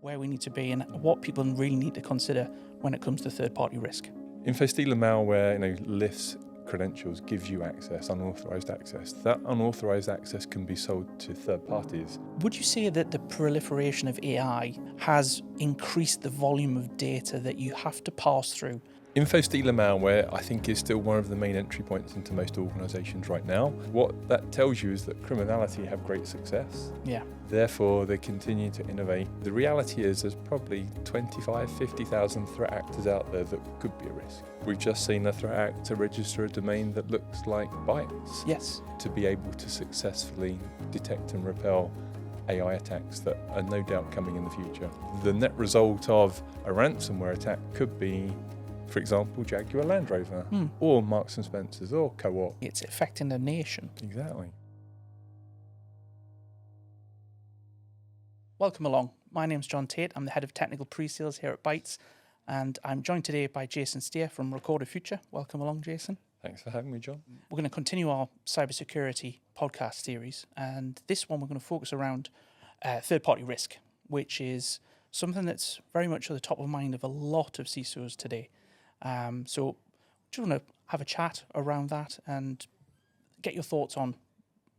where we need to be and what people really need to consider when it comes to third-party risk. Infostealer malware, lifts credentials, gives you access, unauthorized access. That unauthorized access can be sold to third parties. Would you say that the proliferation of AI has increased the volume of data that you have to pass through? Infostealer malware, I think, is still one of the main entry points into most organizations right now. What that tells you is that criminality have great success. Yeah. Therefore, they continue to innovate. The reality is there's probably 25, 50,000 threat actors out there that could be a risk. We've just seen a threat actor register a domain that looks like Bytes. Yes. To be able to successfully detect and repel AI attacks that are no doubt coming in the future. The net result of a ransomware attack could be, for example, Jaguar Land Rover, or Marks and Spencer's, or Co-op. It's affecting a nation. Exactly. Welcome along. My name's John Tait. I'm the head of technical pre-sales here at Bytes, and I'm joined today by Jason Steer from Recorded Future. Welcome along, Jason. Thanks for having me, John. We're going to continue our cybersecurity podcast series, and this one we're going to focus around third-party risk, which is something that's very much at the top of mind of a lot of CISOs today. So do you want to have a chat around that and get your thoughts on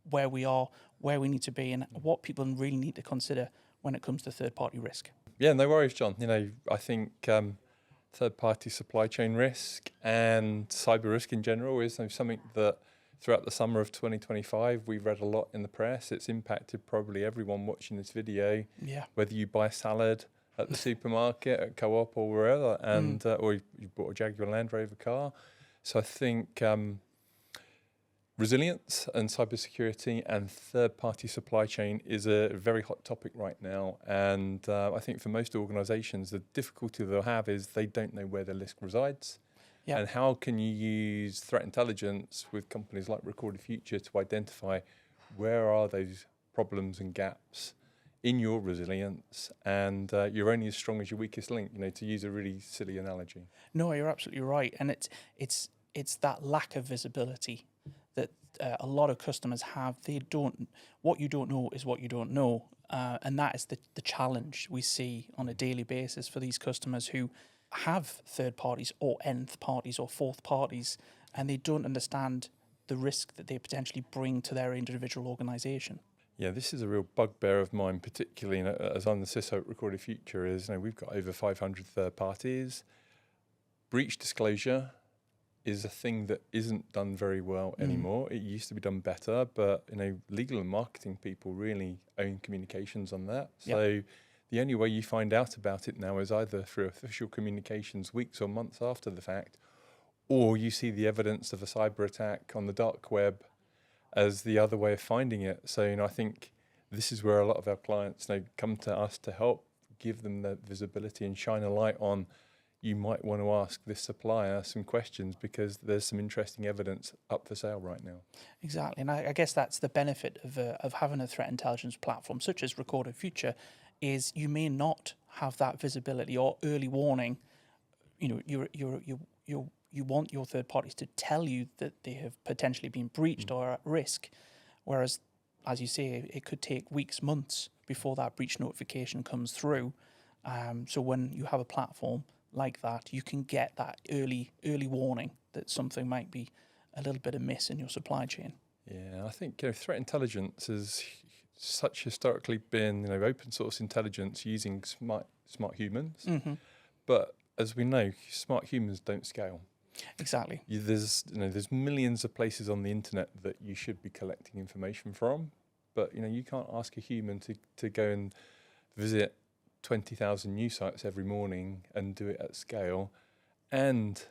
where we are, where we need to be, and what people really need to consider when it comes to third-party risk? Yeah, no worries, John. I think third-party supply chain risk and cyber risk in general is something that throughout the summer of 2025 we've read a lot in the press. It's impacted probably everyone watching this video. Yeah. Whether you buy salad at the supermarket, at Co-op or wherever, and or you bought a Jaguar Land Rover car. So I think resilience and cybersecurity and third-party supply chain is a very hot topic right now. And I think for most organizations, the difficulty they'll have is they don't know where their risk resides. Yep. And how can you use threat intelligence with companies like Recorded Future to identify where are those problems and gaps in your resilience, and you're only as strong as your weakest link, to use a really silly analogy. No, you're absolutely right. And it's that lack of visibility that a lot of customers have. What you don't know is what you don't know. And that is the challenge we see on a daily basis for these customers who have third parties or nth parties or fourth parties, and they don't understand the risk that they potentially bring to their individual organization. Yeah, this is a real bugbear of mine, particularly as I'm the CISO at Recorded Future, is we've got over 500 third parties. Breach disclosure is a thing that isn't done very well anymore. It used to be done better, but legal and marketing people really own communications on that. So the only way you find out about it now is either through official communications weeks or months after the fact, or you see the evidence of a cyber attack on the dark web as the other way of finding it. So I think this is where a lot of our clients come to us to help give them the visibility and shine a light on. You might want to ask this supplier some questions because there's some interesting evidence up for sale right now. Exactly, and I guess that's the benefit of having a threat intelligence platform such as Recorded Future, is you may not have that visibility or early warning. You want your third parties to tell you that they have potentially been breached or are at risk, whereas, as you say, it could take weeks, months before that breach notification comes through. So when you have a platform like that, you can get that early warning that something might be a little bit amiss in your supply chain. Yeah, I think threat intelligence has historically been open source intelligence using smart humans, but as we know, smart humans don't scale. Exactly. There's millions of places on the internet that you should be collecting information from, but you can't ask a human to go and visit 20,000 news sites every morning and do it at scale and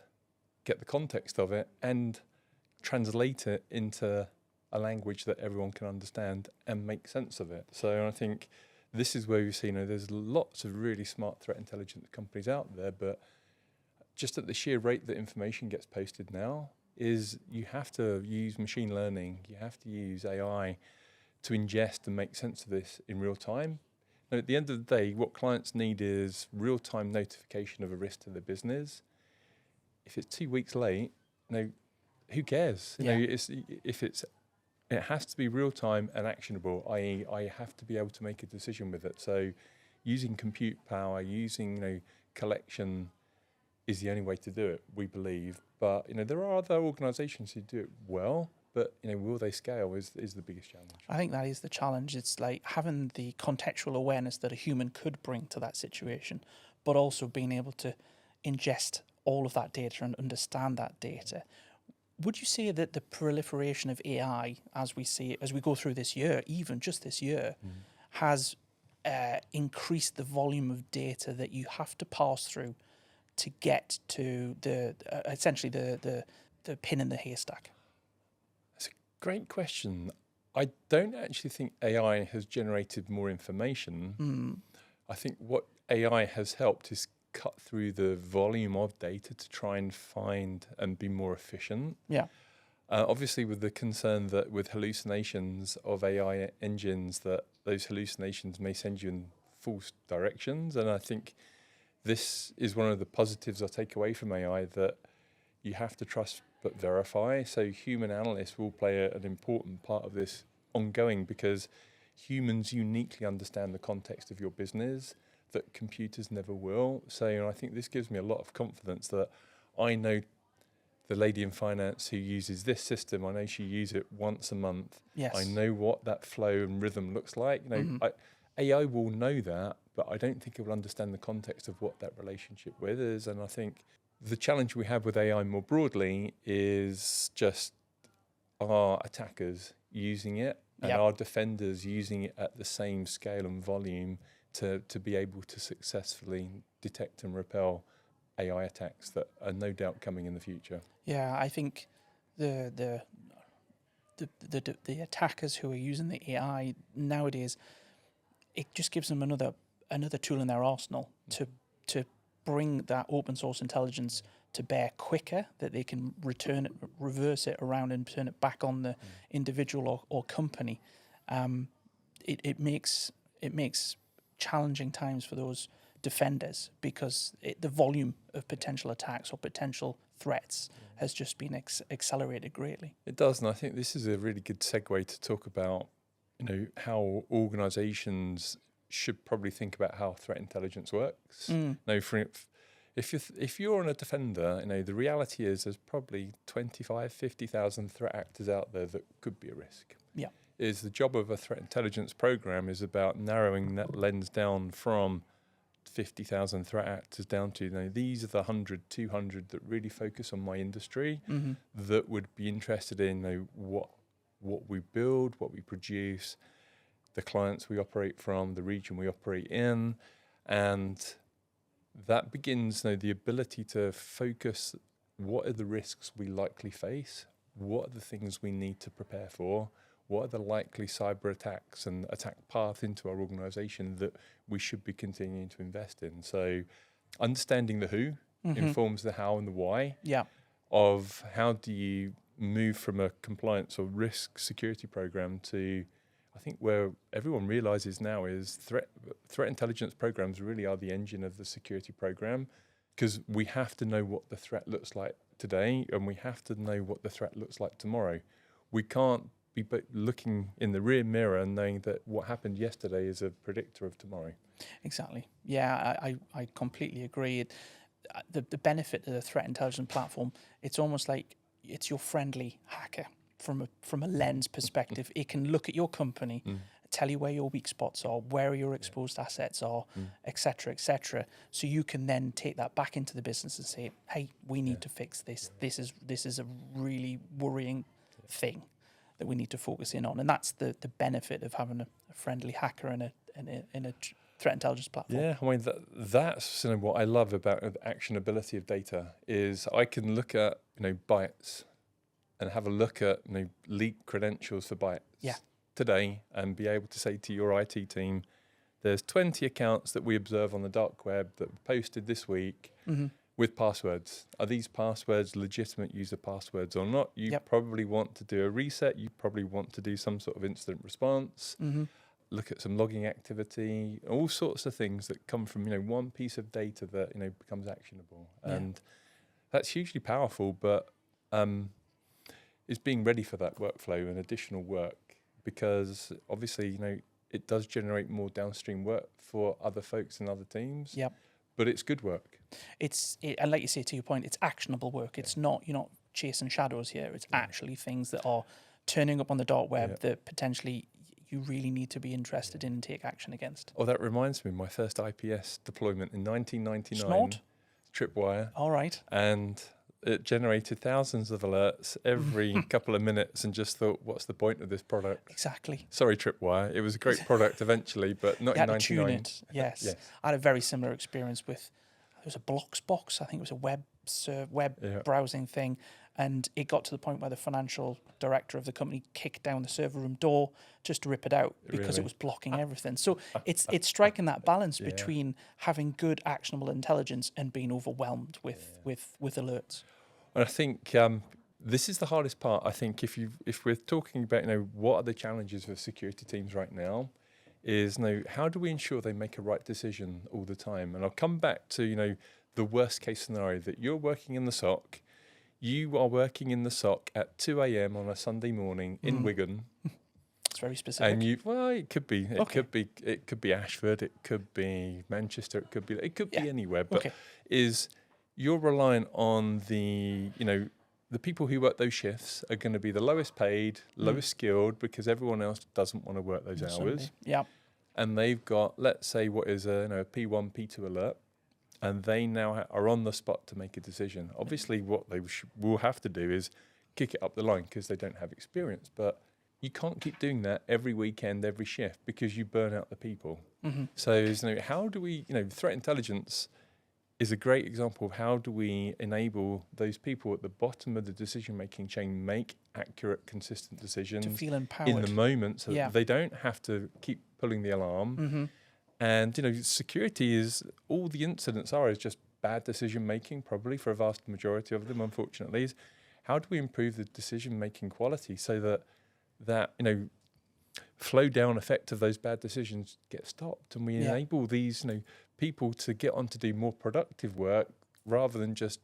get the context of it and translate it into a language that everyone can understand and make sense of it. So I think this is where we've seen there's lots of really smart threat intelligence companies out there, but just at the sheer rate that information gets posted now is you have to use machine learning, you have to use AI to ingest and make sense of this in real time. And at the end of the day, what clients need is real-time notification of a risk to their business. If it's 2 weeks late, who cares? It has to be real-time and actionable, i.e. I have to be able to make a decision with it. So using compute power, using collection is the only way to do it, we believe. But there are other organisations who do it well, but will they scale is the biggest challenge. I think that is the challenge. It's like having the contextual awareness that a human could bring to that situation, but also being able to ingest all of that data and understand that data. Would you say that the proliferation of AI, as we see it, as we go through this year, even just this year, has increased the volume of data that you have to pass through to get to essentially the pin in the haystack? That's a great question. I don't actually think AI has generated more information. I think what AI has helped is cut through the volume of data to try and find and be more efficient. Yeah. Obviously, with the concern that with hallucinations of AI engines, that those hallucinations may send you in false directions. And I think this is one of the positives I take away from AI, that you have to trust but verify. So human analysts will play an important part of this ongoing, because humans uniquely understand the context of your business that computers never will. So I think this gives me a lot of confidence that I know the lady in finance who uses this system, I know she uses it once a month. Yes. I know what that flow and rhythm looks like. AI will know that, but I don't think it will understand the context of what that relationship with is. And I think the challenge we have with AI more broadly is just our attackers using it and our defenders using it at the same scale and volume to be able to successfully detect and repel AI attacks that are no doubt coming in the future. Yeah, I think the attackers who are using the AI nowadays, it just gives them another tool in their arsenal to bring that open source intelligence to bear quicker, that they can reverse it around and turn it back on the individual or company. It makes challenging times for those defenders, because the volume of potential attacks or potential threats has just been accelerated greatly. It does, and I think this is a really good segue to talk about how organisations should probably think about how threat intelligence works. If you're on a defender, the reality is there's probably 25, 50,000 threat actors out there that could be a risk. Yeah. Is the job of a threat intelligence program is about narrowing that lens down from 50,000 threat actors down to these are the 100, 200 that really focus on my industry, that would be interested in what we build, what we produce, the clients we operate from, the region we operate in, and that begins the ability to focus. What are the risks we likely face? What are the things we need to prepare for? What are the likely cyber attacks and attack path into our organisation that we should be continuing to invest in? So understanding the who informs the how and the why of how do you move from a compliance or risk security program to, I think where everyone realises now is threat intelligence programs really are the engine of the security program, because we have to know what the threat looks like today and we have to know what the threat looks like tomorrow. We can't be looking in the rear mirror and knowing that what happened yesterday is a predictor of tomorrow. Exactly. Yeah, I completely agree. The benefit of the threat intelligence platform, it's almost like it's your friendly hacker from a lens perspective. It can look at your company, tell you where your weak spots are, where your exposed assets are, etc., etc. So you can then take that back into the business and say, hey, we need to fix this. This is a really worrying thing that we need to focus in on. And that's the benefit of having a friendly hacker in a threat intelligence platform. Yeah, I mean, that's what I love about the actionability of data is I can look at, Bytes and have a look at, leaked credentials for Bytes today and be able to say to your IT team, there's 20 accounts that we observe on the dark web that were posted this week with passwords. Are these passwords legitimate user passwords or not? You probably want to do a reset. You probably want to do some sort of incident response. Look at some logging activity, all sorts of things that come from one piece of data that becomes actionable, and that's hugely powerful. But it's being ready for that workflow and additional work, because obviously it does generate more downstream work for other folks and other teams. Yep. But it's good work. And like you say, to your point, it's actionable work. It's not, you're not chasing shadows here. It's actually things that are turning up on the dark web that potentially you really need to be interested in and take action against. Oh, that reminds me, my first IPS deployment in 1999. Snort? Tripwire. All right. And it generated thousands of alerts every couple of minutes, and just thought, what's the point of this product? Exactly. Sorry, Tripwire. It was a great product eventually, but not You in had to 99. tune it. Yes. I had a very similar experience with, it was a Blocks box. I think it was a web browsing thing. And it got to the point where the financial director of the company kicked down the server room door just to rip it out because it was blocking everything. So it's striking that balance between having good actionable intelligence and being overwhelmed with alerts. And I think this is the hardest part. I think if we're talking about what are the challenges for security teams right now, is how do we ensure they make a right decision all the time? And I'll come back to the worst case scenario that you're working in the SOC. You are working in the SOC at 2 a.m. on a Sunday morning in Wigan. It's very specific. And it could be Ashford, it could be Manchester, it could be anywhere. But you're relying on the people who work those shifts are going to be the lowest paid, lowest skilled, because everyone else doesn't want to work those hours. Yeah. And they've got, let's say, what is a P1, P2 alert. And they now are on the spot to make a decision. Obviously, what they will have to do is kick it up the line because they don't have experience. But you can't keep doing that every weekend, every shift, because you burn out the people. So, how do we, threat intelligence is a great example of how do we enable those people at the bottom of the decision-making chain make accurate, consistent decisions to feel empowered in the moment, so that they don't have to keep pulling the alarm. And, security is, all the incidents is just bad decision-making, probably for a vast majority of them, unfortunately, is how do we improve the decision-making quality so that flow-down effect of those bad decisions get stopped, and we enable these, people to get on to do more productive work rather than just,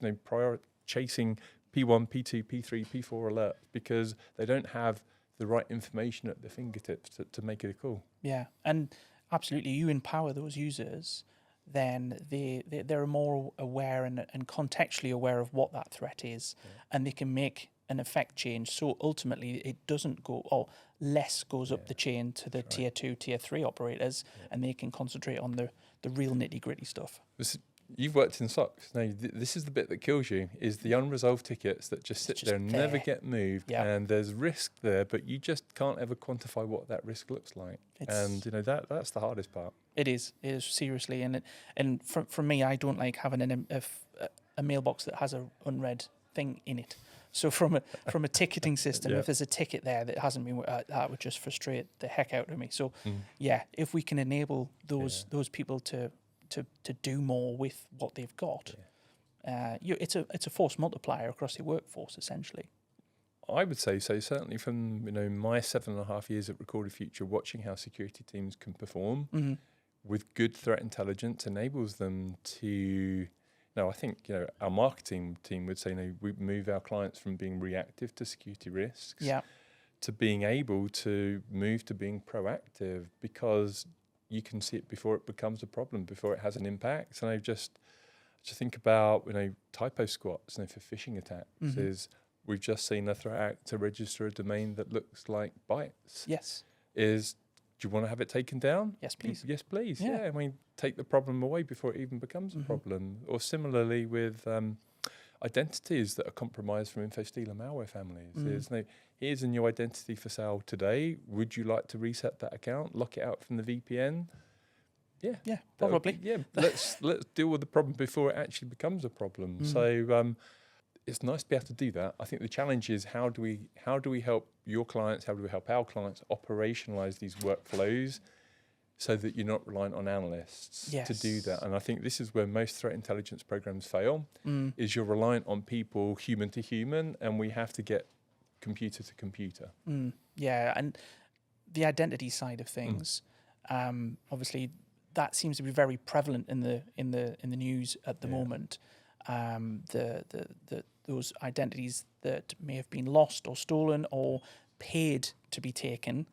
chasing P1, P2, P3, P4 alerts because they don't have the right information at their fingertips to make it a call. Yeah, and absolutely, you empower those users, then they're more aware and contextually aware of what that threat is, and they can make an effect change. So ultimately, it doesn't go, or less goes up the chain to the tier 2, tier 3 operators, and they can concentrate on the real nitty-gritty stuff. You've worked in SOCs. Now, this is the bit that kills you, is the unresolved tickets that just sit there and never get moved. And there's risk there, but you just can't ever quantify what that risk looks like. And that's the hardest part. It is seriously. And for me, I don't like having a mailbox that has an unread thing in it. So from a ticketing system, if there's a ticket there that hasn't been, that would just frustrate the heck out of me. So if we can enable those people to do more with what they've got, it's a force multiplier across your workforce, essentially. I would say so. Certainly, from my 7.5 years at Recorded Future, watching how security teams can perform with good threat intelligence enables them to. Now, I think our marketing team would say, we move our clients from being reactive to security risks, to being able to move to being proactive, because you can see it before it becomes a problem, before it has an impact. And I just think about typo squats for phishing attacks. Is we've just seen a threat act to register a domain that looks like Bytes. Yes. Do you want to have it taken down? Yes, please. Yes, please. Yeah. I mean, take the problem away before it even becomes a problem. Or similarly with identities that are compromised from InfoStealer malware families. Here's a new identity for sale today. Would you like to reset that account, lock it out from the VPN? Yeah, probably. Let's deal with the problem before it actually becomes a problem. So it's nice to be able to do that. I think the challenge is how do we help your clients, how do we help our clients operationalize these workflows so that you're not reliant on analysts to do that. And I think this is where most threat intelligence programs fail, is you're reliant on people human to human, and we have to get computer to computer. Yeah, and the identity side of things, obviously that seems to be very prevalent in the news at the moment. Those identities that may have been lost or stolen or paid to be taken,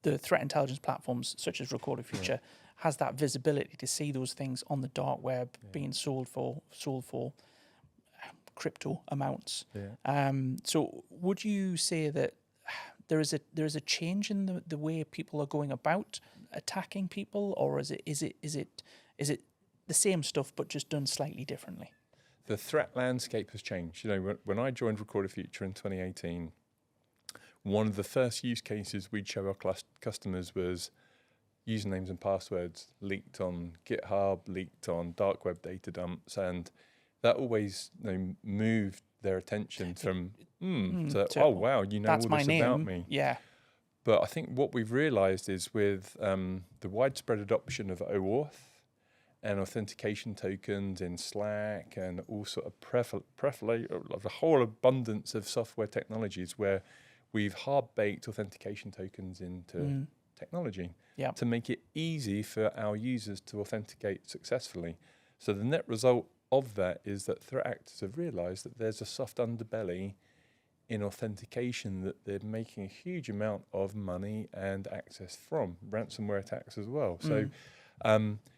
the threat intelligence platforms such as Recorded Future has that visibility to see those things on the dark web being sold for crypto amounts. So would you say that there is a change in the way people are going about attacking people, or is it the same stuff but just done slightly differently? The threat landscape has changed. You know, when I joined Recorded Future in 2018, one of the first use cases we'd show our customers was usernames and passwords leaked on GitHub, leaked on dark web data dumps, and that always moved their attention from to oh wow, you know all this about me. Yeah. But I think what we've realised is with the widespread adoption of OAuth and authentication tokens in Slack and all sort of a whole abundance of software technologies where we've hard-baked authentication tokens into technology to make it easy for our users to authenticate successfully. So the net result of that is that threat actors have realised that there's a soft underbelly in authentication that they're making a huge amount of money and access from, ransomware attacks as well. So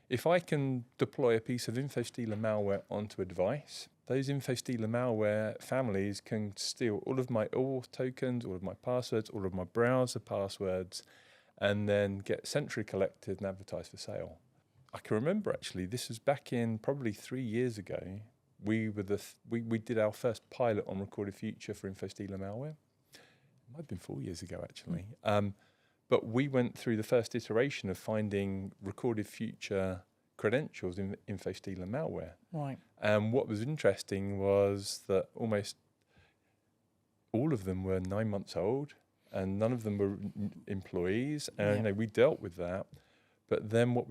if I can deploy a piece of InfoStealer malware onto a device, those InfoStealer malware families can steal all of my OAuth tokens, all of my passwords, all of my browser passwords, and then get centrally collected and advertised for sale. I can remember actually, this was back in probably 3 years ago. We did our first pilot on Recorded Future for InfoStealer malware. It might have been 4 years ago actually. But we went through the first iteration of finding Recorded Future credentials in InfoStealer malware. Right. And what was interesting was that almost all of them were 9 months old, and none of them were employees. And we dealt with that. But then what's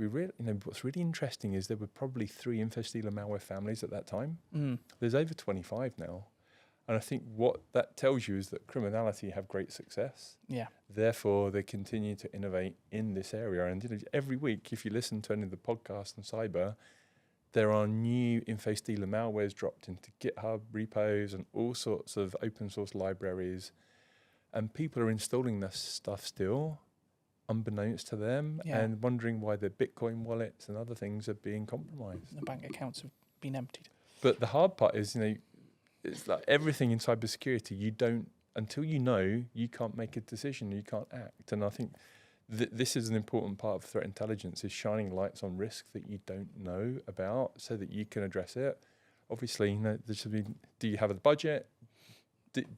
really interesting is there were probably 3 InfoStealer malware families at that time. There's over 25 now. And I think what that tells you is that criminality have great success. Yeah. Therefore, they continue to innovate in this area. And every week, if you listen to any of the podcasts on cyber, there are new InfoStealer malwares dropped into GitHub repos and all sorts of open source libraries. And people are installing this stuff still, unbeknownst to them, and wondering why their Bitcoin wallets and other things are being compromised. The bank accounts have been emptied. But the hard part is, it's like everything in cybersecurity, until you know, you can't make a decision, you can't act. And I think this is an important part of threat intelligence, is shining lights on risk that you don't know about so that you can address it. Obviously, there should be, do you have the budget?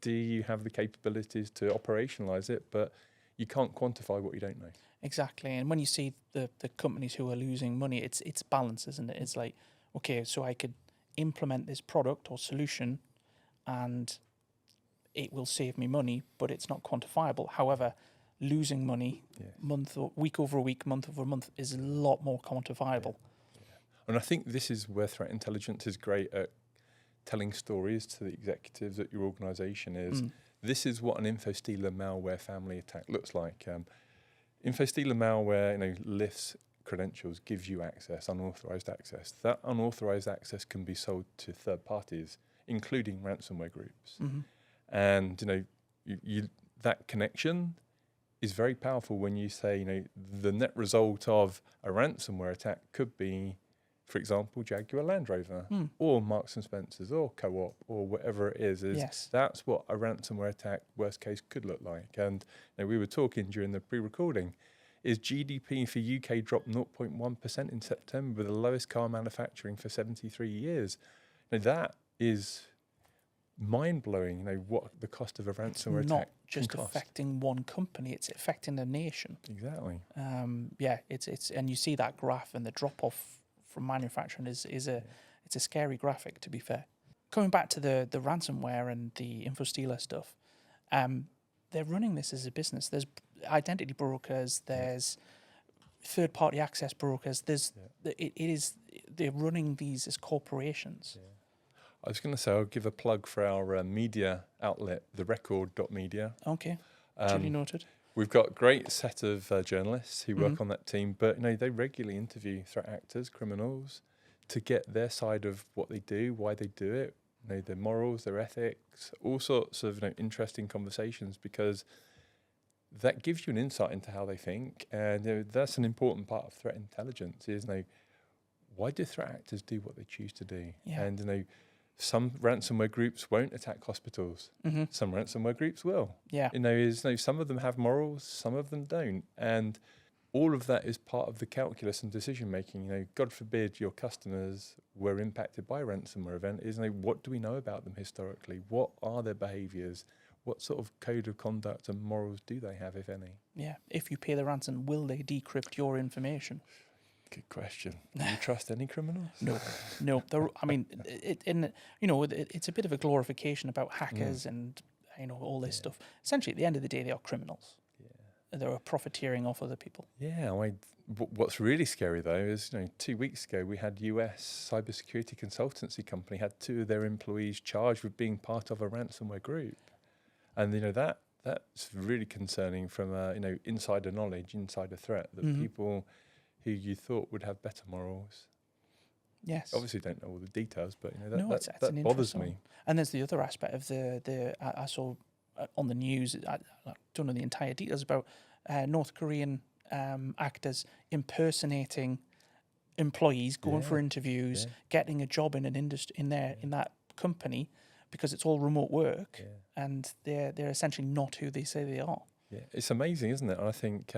Do you have the capabilities to operationalize it? But you can't quantify what you don't know. Exactly. And when you see the companies who are losing money, it's balance, isn't it? It's like, okay, so I could implement this product or solution and it will save me money, but it's not quantifiable. However, losing money week over week, month over month is a lot more quantifiable. And I think this is where threat intelligence is great at telling stories to the executives at your organization is this is what an InfoStealer malware family attack looks like. InfoStealer malware, lifts credentials, gives you access, unauthorized access. That unauthorized access can be sold to third parties, including ransomware groups. And, that connection is very powerful when you say, the net result of a ransomware attack could be, for example, Jaguar Land Rover or Marks and Spencer's or Co-op or whatever it is. That's what a ransomware attack, worst case, could look like. And we were talking during the pre-recording, is GDP for UK dropped 0.1% in September with the lowest car manufacturing for 73 years. That is mind-blowing, what the cost of a ransomware attack not just affecting one company, it's affecting a nation. Exactly. It's and you see that graph, and the drop-off from manufacturing it's a scary graphic, to be fair. Coming back to the ransomware and the InfoStealer stuff, they're running this as a business. There's identity brokers, there's third-party access brokers. They're running these as corporations. I was going to say, I'll give a plug for our media outlet, therecord.media. Okay, duly noted. We've got a great set of journalists who work on that team, but they regularly interview threat actors, criminals, to get their side of what they do, why they do it, their morals, their ethics, all sorts of interesting conversations, because that gives you an insight into how they think. And that's an important part of threat intelligence is, why do threat actors do what they choose to do? Yeah. And, some ransomware groups won't attack hospitals. Mm-hmm. Some ransomware groups will. Yeah. Some of them have morals, some of them don't. And all of that is part of the calculus and decision making. God forbid your customers were impacted by a ransomware event. What do we know about them historically? What are their behaviors? What sort of code of conduct and morals do they have, if any? Yeah. If you pay the ransom, will they decrypt your information? Good question. Do you trust any criminals? No. It's a bit of a glorification about hackers and all this stuff. Essentially, at the end of the day, they are criminals. Yeah. They're profiteering off other people. Yeah. What's really scary though is 2 weeks ago we had US cybersecurity consultancy company had 2 of their employees charged with being part of a ransomware group, and that's really concerning from insider knowledge, insider threat that people who you thought would have better morals. Yes. Obviously don't know all the details, but that bothers me. And there's the other aspect of I saw on the news, I don't know the entire details about North Korean actors impersonating employees, going for interviews, getting a job in an industry in that company because it's all remote work, and they're essentially not who they say they are. Yeah, it's amazing, isn't it? And I think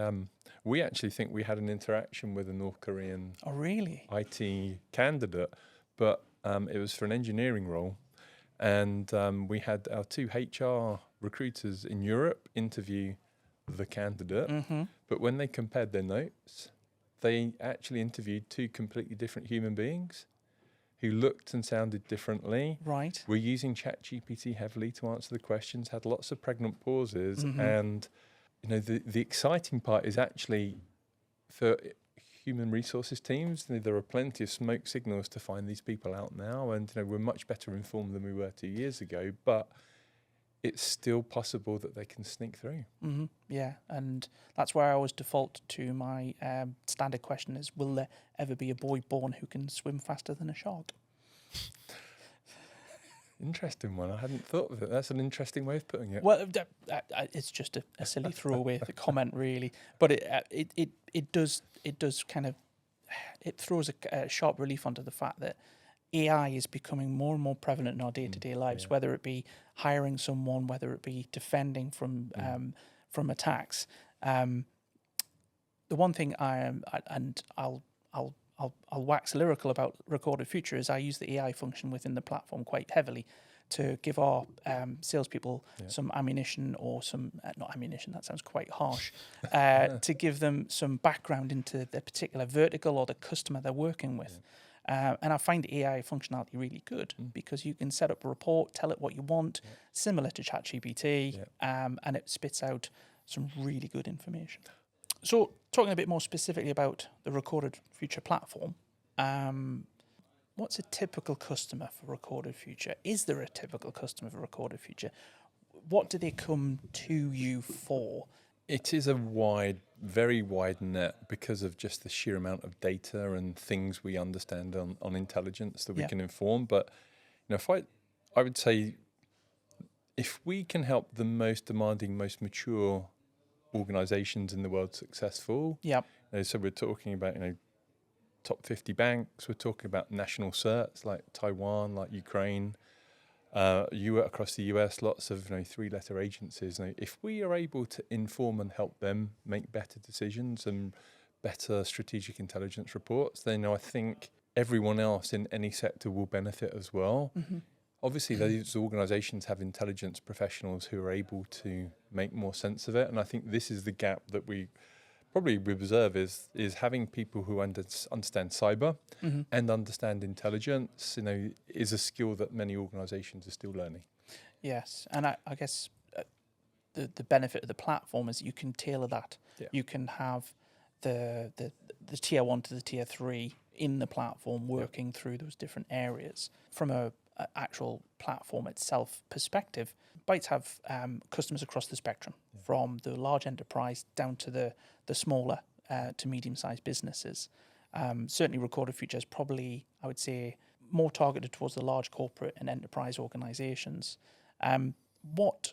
we actually think we had an interaction with a North Korean IT candidate, but it was for an engineering role. And we had our 2 HR recruiters in Europe interview the candidate. Mm-hmm. But when they compared their notes, they actually interviewed 2 completely different human beings who looked and sounded differently. Right. We're using ChatGPT heavily to answer the questions, had lots of pregnant pauses. And, the exciting part is actually for human resources teams, there are plenty of smoke signals to find these people out now. And, we're much better informed than we were 2 years ago, but it's still possible that they can sneak through. Mm-hmm. Yeah, and that's where I always default to my standard question is, will there ever be a boy born who can swim faster than a shark? Interesting one. I hadn't thought of it. That's an interesting way of putting it. Well, it's just a silly throwaway comment, really. But it does kind of, it throws a sharp relief onto the fact that AI is becoming more and more prevalent in our day-to-day lives, whether it be hiring someone, whether it be defending from attacks. The one thing I'll wax lyrical about Recorded Future is I use the AI function within the platform quite heavily to give our salespeople some ammunition or some, not ammunition, that sounds quite harsh, to give them some background into the particular vertical or the customer they're working with. And I find AI functionality really good because you can set up a report, tell it what you want, similar to ChatGPT, and it spits out some really good information. So talking a bit more specifically about the Recorded Future platform, what's a typical customer for Recorded Future? Is there a typical customer for Recorded Future? What do they come to you for? It is a very wide net because of just the sheer amount of data and things we understand on intelligence that we can inform. But I would say if we can help the most demanding, most mature organizations in the world successful, so we're talking about top 50 banks, we're talking about national certs like Taiwan, like Ukraine, across the US, lots of 3-letter agencies. If we are able to inform and help them make better decisions and better strategic intelligence reports, then I think everyone else in any sector will benefit as well. Mm-hmm. Obviously, those organizations have intelligence professionals who are able to make more sense of it, and I think this is the gap that we observe is having people who understand cyber and understand intelligence, is a skill that many organizations are still learning. Yes, and I guess the benefit of the platform is you can tailor that. Yeah. You can have the tier 1 to the tier 3 in the platform working through those different areas. From a actual platform itself perspective, Bytes have customers across the spectrum, from the large enterprise down to the smaller to medium-sized businesses. Certainly Recorded Future is probably, I would say, more targeted towards the large corporate and enterprise organizations. What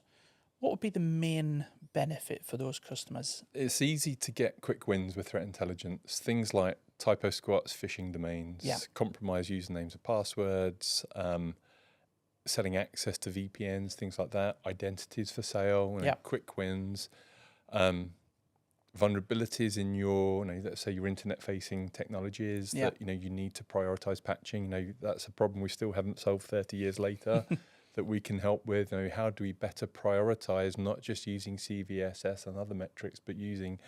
What would be the main benefit for those customers? It's easy to get quick wins with threat intelligence. Things like typo squats, phishing domains, Yeah. compromised usernames and passwords, selling access to VPNs, things like that, identities for sale, Yeah. quick wins, vulnerabilities in your, let's say your internet-facing technologies Yeah. that you need to prioritize patching. That's a problem we still haven't solved 30 years later. That we can help with. How do we better prioritize, not just using CVSS and other metrics, but using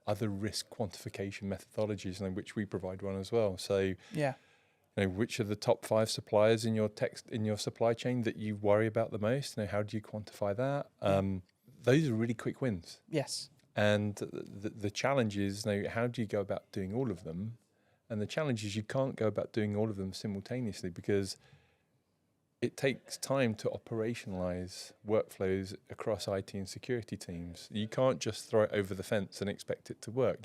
other risk quantification methodologies, which we provide one as well. So, Yeah. Which are the top 5 suppliers in your supply chain that you worry about the most? How do you quantify that? Those are really quick wins. Yes. And the challenge is, how do you go about doing all of them? And the challenge is you can't go about doing all of them simultaneously because it takes time to operationalize workflows across IT and security teams. You can't just throw it over the fence and expect it to work.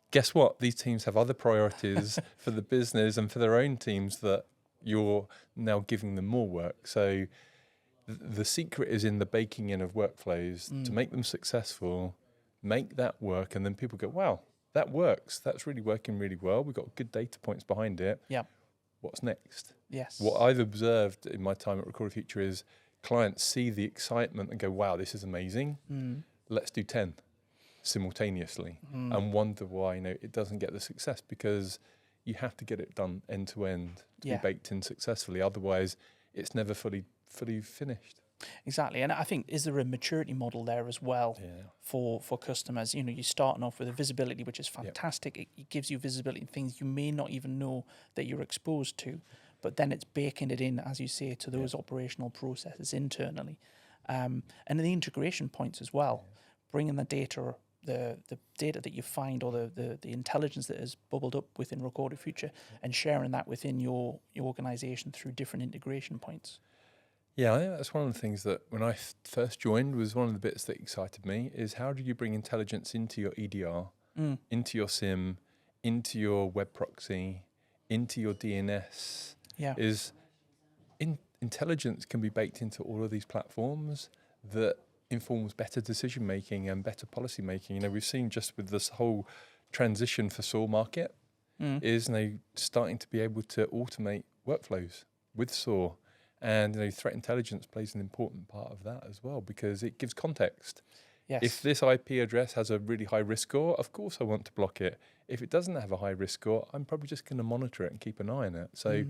Guess what? These teams have other priorities for the business and for their own teams that you're now giving them more work. So the secret is in the baking in of workflows to make them successful, make that work, and then people go, wow, that works. That's really working really well. We've got good data points behind it. Yeah. What's next? Yes. What I've observed in my time at Record Future is clients see the excitement and go, wow, this is amazing. Let's do 10 simultaneously and wonder why it doesn't get the success because you have to get it done end to end to be baked in successfully. Otherwise, it's never fully finished. Exactly. And I think, is there a maturity model there as well for customers? You're starting off with a visibility, which is fantastic. It gives you visibility in things you may not even know that you're exposed to, but then it's baking it in, as you say, to those operational processes internally. And the integration points as well, bringing the data, the data that you find or the intelligence that has bubbled up within Recorded Future and sharing that within your organization through different integration points. Yeah, I think that's one of the things that when I first joined was one of the bits that excited me is how do you bring intelligence into your EDR, into your SIM, into your web proxy, into your DNS. Intelligence can be baked into all of these platforms that informs better decision making and better policy making. We've seen just with this whole transition for SOAR market is starting to be able to automate workflows with SOAR. And threat intelligence plays an important part of that as well because it gives context. Yes. If this IP address has a really high risk score, of course I want to block it. If it doesn't have a high risk score, I'm probably just going to monitor it and keep an eye on it. So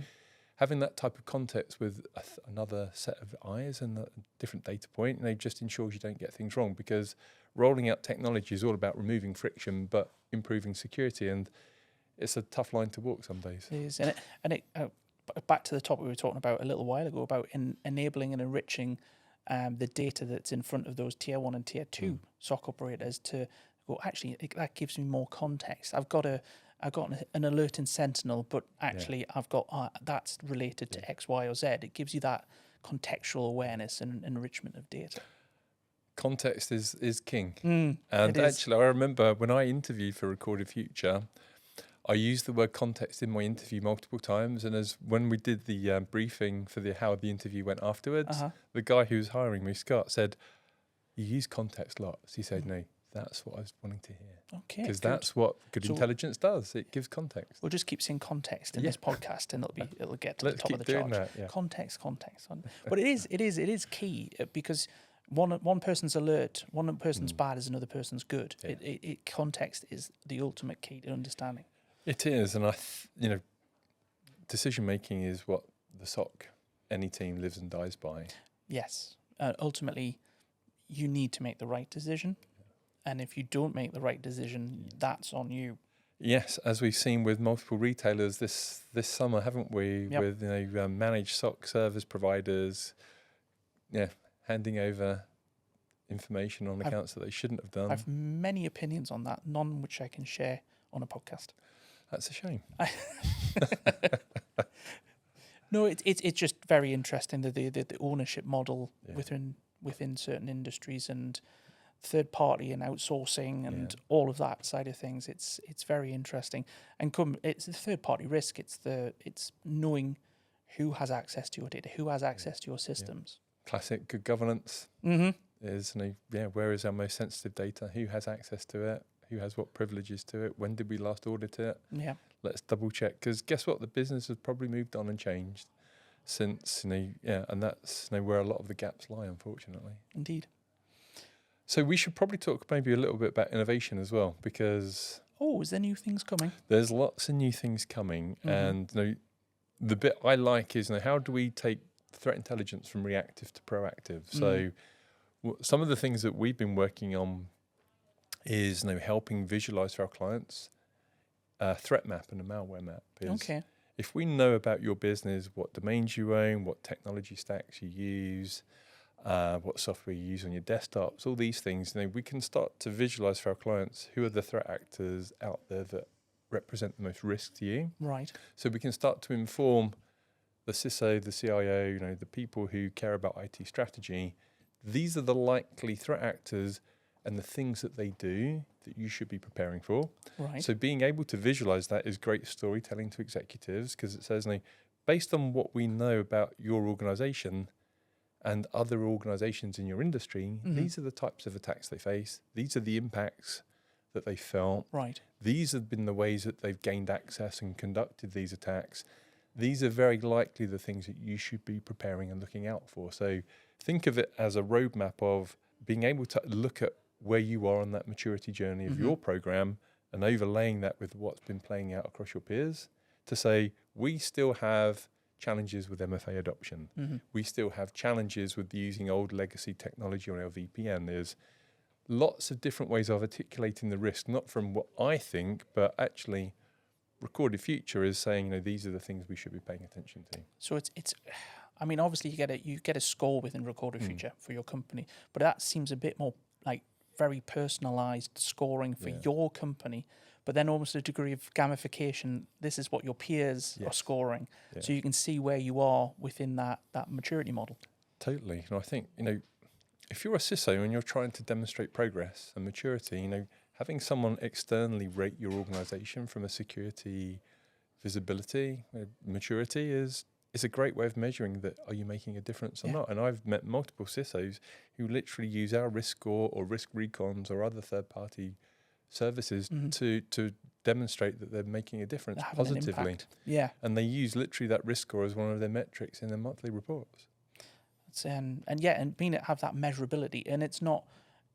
having that type of context with another set of eyes and a different data point, just ensures you don't get things wrong because rolling out technology is all about removing friction but improving security, and it's a tough line to walk some days. It is, and it back to the topic we were talking about a little while ago about enabling and enriching the data that's in front of those tier 1 and tier 2 SOC operators to go, actually, that gives me more context. I've got an alert in Sentinel, but actually I've got that's related to X, Y, or Z. It gives you that contextual awareness and enrichment of data. Context is king. And actually, I remember when I interviewed for Recorded Future, I used the word context in my interview multiple times, and when we did the briefing for how the interview went afterwards, the guy who was hiring me, Scott, said, "You use context lots." He said, "No, that's what I was wanting to hear." Okay, because that's what good intelligence does. It gives context. We'll just keep saying context in this podcast, and it'll get to the top of the chart. Context. But it is key because one person's alert, one person's bad is another person's good. Context is the ultimate key to understanding. It is, and decision making is what the SOC, any team, lives and dies by. Yes, ultimately, you need to make the right decision, and if you don't make the right decision, that's on you. Yes, as we've seen with multiple retailers this summer, haven't we? Yep. With managed SOC service providers, handing over information on accounts that they shouldn't have done. I have many opinions on that, none which I can share on a podcast. That's a shame. No, it's just very interesting the ownership model within certain industries and third party and outsourcing and all of that side of things. It's very interesting, and it's the third party risk. It's knowing who has access to your data, who has access to your systems. Classic good governance. is, where is our most sensitive data? Who has access to it? Who has what privileges to it? When did we last audit it? Yeah. Let's double check, because guess what? The business has probably moved on and changed since, and that's where a lot of the gaps lie, unfortunately. Indeed. So we should probably talk maybe a little bit about innovation as well, because Is there new things coming? there's lots of new things coming. And the bit I like is, how do we take threat intelligence from reactive to proactive? So some of the things that we've been working on is helping visualize for our clients a threat map and a malware map. Okay. If we know about your business, what domains you own, what technology stacks you use, what software you use on your desktops, all these things, we can start to visualize for our clients who are the threat actors out there that represent the most risk to you. Right. So we can start to inform the CISO, the CIO, the people who care about IT strategy. These are the likely threat actors and the things that they do that you should be preparing for. Right. So being able to visualize that is great storytelling to executives, because it says, based on what we know about your organization and other organizations in your industry, these are the types of attacks they face. These are the impacts that they felt. Right. These have been the ways that they've gained access and conducted these attacks. These are very likely the things that you should be preparing and looking out for. So think of it as a roadmap of being able to look at where you are on that maturity journey of your program and overlaying that with what's been playing out across your peers to say, we still have challenges with MFA adoption. We still have challenges with using old legacy technology on our VPN. There's lots of different ways of articulating the risk, not from what I think, but actually Recorded Future is saying, these are the things we should be paying attention to. So it's I mean, obviously you get a score within Recorded Future for your company, but that seems a bit more like very personalized scoring for your company, but then almost a degree of gamification. This is what your peers are scoring, so you can see where you are within that maturity model. Totally. And I think, if you're a CISO and you're trying to demonstrate progress and maturity, having someone externally rate your organization from a security visibility, maturity is a great way of measuring that. Are you making a difference or not? And I've met multiple CISOs who literally use our risk score or risk recons or other third-party services to demonstrate that they're making a difference positively. Yeah. And they use literally that risk score as one of their metrics in their monthly reports. And being it have that measurability, and it's not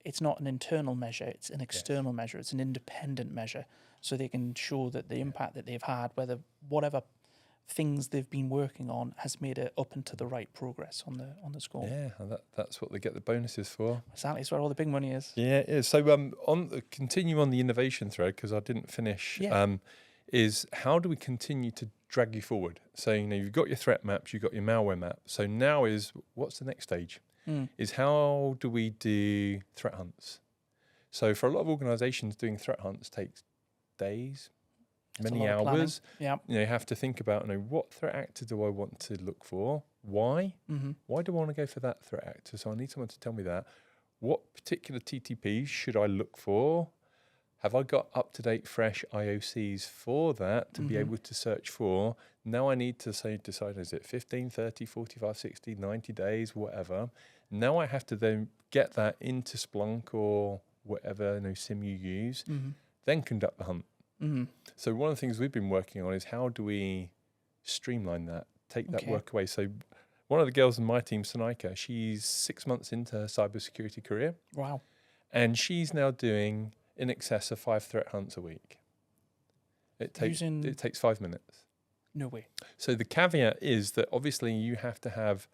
an internal measure, it's an external measure, it's an independent measure, so they can show that the impact that they've had, whatever things they've been working on, has made it up into the right progress on the score. Yeah, and that's what they get the bonuses for. Exactly, it's where all the big money is. Yeah, it is. So continue on the innovation thread, because I didn't finish. Is how do we continue to drag you forward? So you've got your threat maps, you've got your malware map. So now is what's the next stage? Is how do we do threat hunts? So for a lot of organizations, doing threat hunts takes days, many hours. Yeah. You have to think about, what threat actor do I want to look for? Why? Why do I want to go for that threat actor? So I need someone to tell me that. What particular TTPs should I look for? Have I got up-to-date, fresh IOCs for that to be able to search for? Now I need to decide, is it 15, 30, 45, 60, 90 days, whatever. Now I have to then get that into Splunk or whatever SIM you use, then conduct the hunt. So one of the things we've been working on is how do we streamline that, take that work away. So one of the girls in my team, Sonika, she's 6 months into her cybersecurity career. Wow. And she's now doing in excess of 5 threat hunts a week. It takes 5 minutes. No way. So the caveat is that obviously you have to have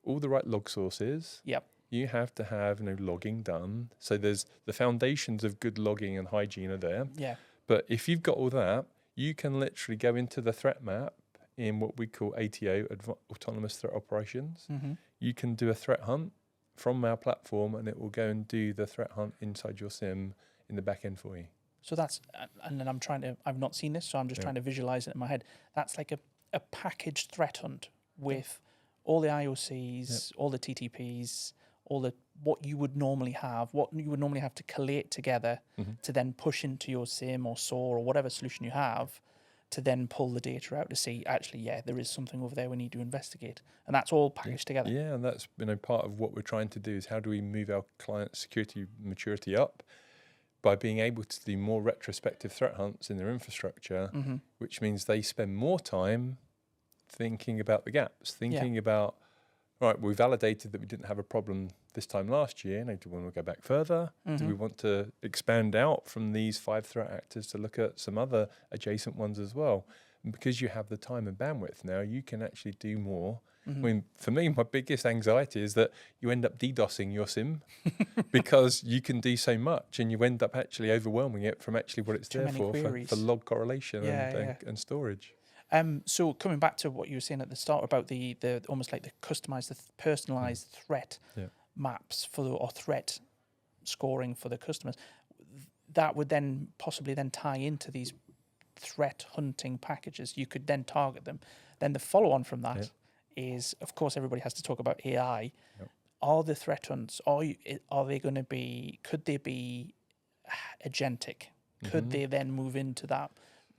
all the right log sources. Yep. You have to have logging done. So there's the foundations of good logging and hygiene are there. Yeah. But if you've got all that, you can literally go into the threat map in what we call ATO, Autonomous Threat Operations. You can do a threat hunt from our platform, and it will go and do the threat hunt inside your SIM in the back end for you. So that's, and then I've not seen this, so I'm just trying to visualize it in my head. That's like a packaged threat hunt with all the IOCs, all the TTPs, what you would normally have to collate together to then push into your SIM or SOAR or whatever solution you have, to then pull the data out to see, actually, yeah, there is something over there we need to investigate. And that's all packaged together. Yeah, and that's part of what we're trying to do is how do we move our client security maturity up by being able to do more retrospective threat hunts in their infrastructure, which means they spend more time thinking about the gaps, thinking about, right, we validated that we didn't have a problem this time last year. Now, do we want to go back further? Do we want to expand out from these 5 threat actors to look at some other adjacent ones as well? And because you have the time and bandwidth now, you can actually do more. I mean, for me, my biggest anxiety is that you end up DDoSing your SIM because you can do so much and you end up actually overwhelming it from actually what it's there for log correlation and storage. So coming back to what you were saying at the start about the almost like the customized, the personalized threat maps or threat scoring for the customers, that would then possibly then tie into these threat hunting packages. You could then target them. Then the follow on from that is, of course, everybody has to talk about AI. Are the threat hunts, are they going to be, could they be agentic? Could they then move into that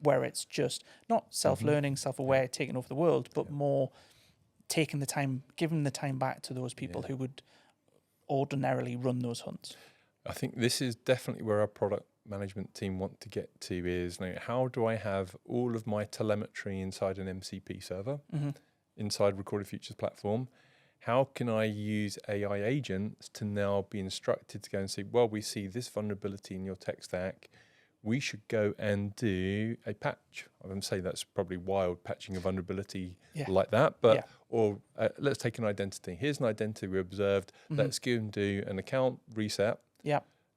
where it's just not self-learning, self-aware, taking over the world, but more taking the time, giving the time back to those people who would ordinarily run those hunts? I think this is definitely where our product management team want to get to is, how do I have all of my telemetry inside an MCP server, inside Recorded Futures platform? How can I use AI agents to now be instructed to go and say, well, we see this vulnerability in your tech stack. We should go and do a patch. I'm going to say that's probably wild, patching a vulnerability like that. But or let's take an identity. Here's an identity we observed. Let's go and do an account reset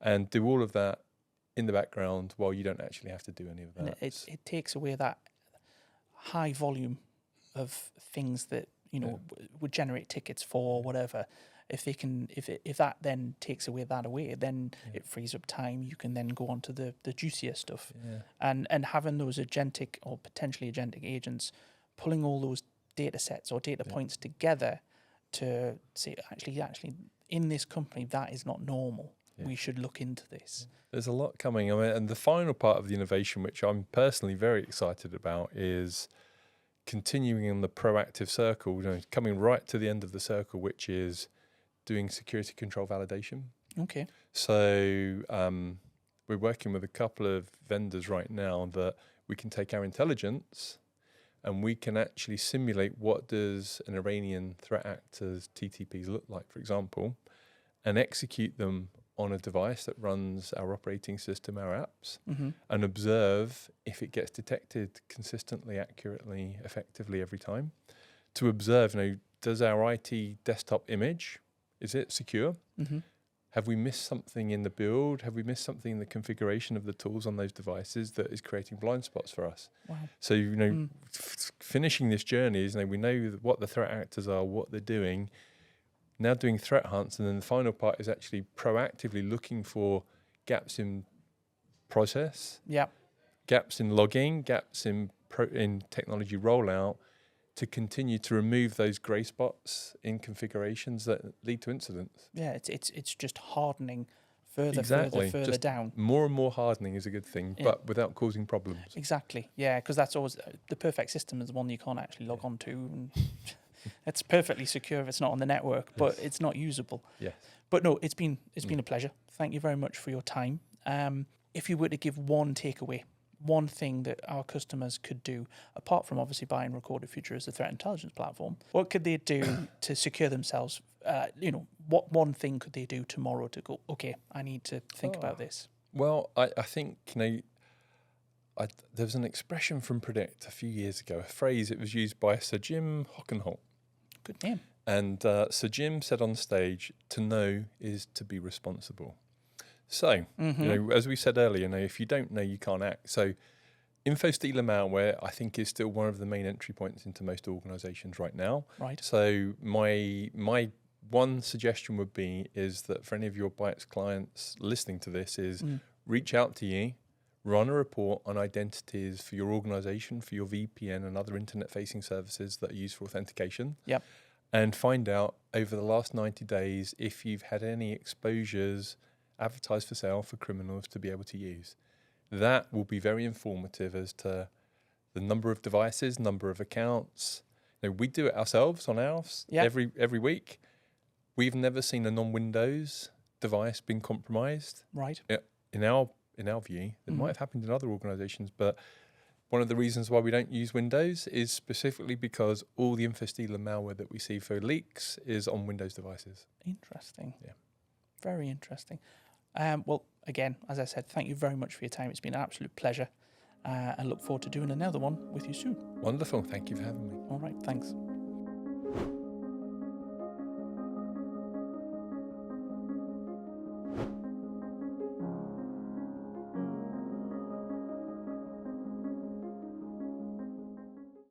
and do all of that in the background while you don't actually have to do any of that. And it takes away that high volume of things that would generate tickets for whatever. If they can, if that then takes that away, then it frees up time. You can then go on to the juicier stuff, and having those agentic or potentially agentic agents pulling all those data sets or data points together to say, actually, in this company that is not normal. We should look into this. There's a lot coming. I mean, and the final part of the innovation, which I'm personally very excited about, is continuing on the proactive circle, coming right to the end of the circle, which is doing security control validation. Okay. So we're working with a couple of vendors right now that we can take our intelligence and we can actually simulate what does an Iranian threat actor's TTPs look like, for example, and execute them on a device that runs our operating system, our apps, and observe if it gets detected consistently, accurately, effectively every time. To observe, does our IT desktop image, is it secure? Have we missed something in the build? Have we missed something in the configuration of the tools on those devices that is creating blind spots for us? Wow. So, finishing this journey is, we know what the threat actors are, what they're doing, now doing threat hunts, and then the final part is actually proactively looking for gaps in process, gaps in logging, gaps in technology rollout, to continue to remove those grey spots in configurations that lead to incidents. Yeah, it's just hardening further just down. More and more hardening is a good thing, but without causing problems. Exactly, yeah, because that's always the perfect system is the one you can't actually log on to. And it's perfectly secure if it's not on the network, but it's not usable. Yes. But no, it's been a pleasure. Thank you very much for your time. If you were to give one takeaway, one thing that our customers could do, apart from obviously buying Recorded Future as a threat intelligence platform, what could they do to secure themselves? What one thing could they do tomorrow to go, okay, I need to think about this? Well, I think, there was an expression from Predict a few years ago, a phrase, it was used by Sir Jim Hockenholt. Good name. And Sir Jim said on stage, to know is to be responsible. So, as we said earlier, if you don't know, you can't act. So info stealer malware, I think, is still one of the main entry points into most organizations right now. Right. So my one suggestion would be is that for any of your Bytes clients listening to this is reach out to you, run a report on identities for your organization, for your VPN and other internet-facing services that are used for authentication. Yep. And find out over the last 90 days if you've had any exposures advertised for sale for criminals to be able to use. That will be very informative as to the number of devices, number of accounts. We do it ourselves on ours every week. We've never seen a non-Windows device being compromised. Right. In our view, it might have happened in other organisations, but one of the reasons why we don't use Windows is specifically because all the infostealer malware that we see for leaks is on Windows devices. Interesting. Yeah. Very interesting. Well, again, as I said, thank you very much for your time. It's been an absolute pleasure. And look forward to doing another one with you soon. Wonderful. Thank you for having me. All right. Thanks.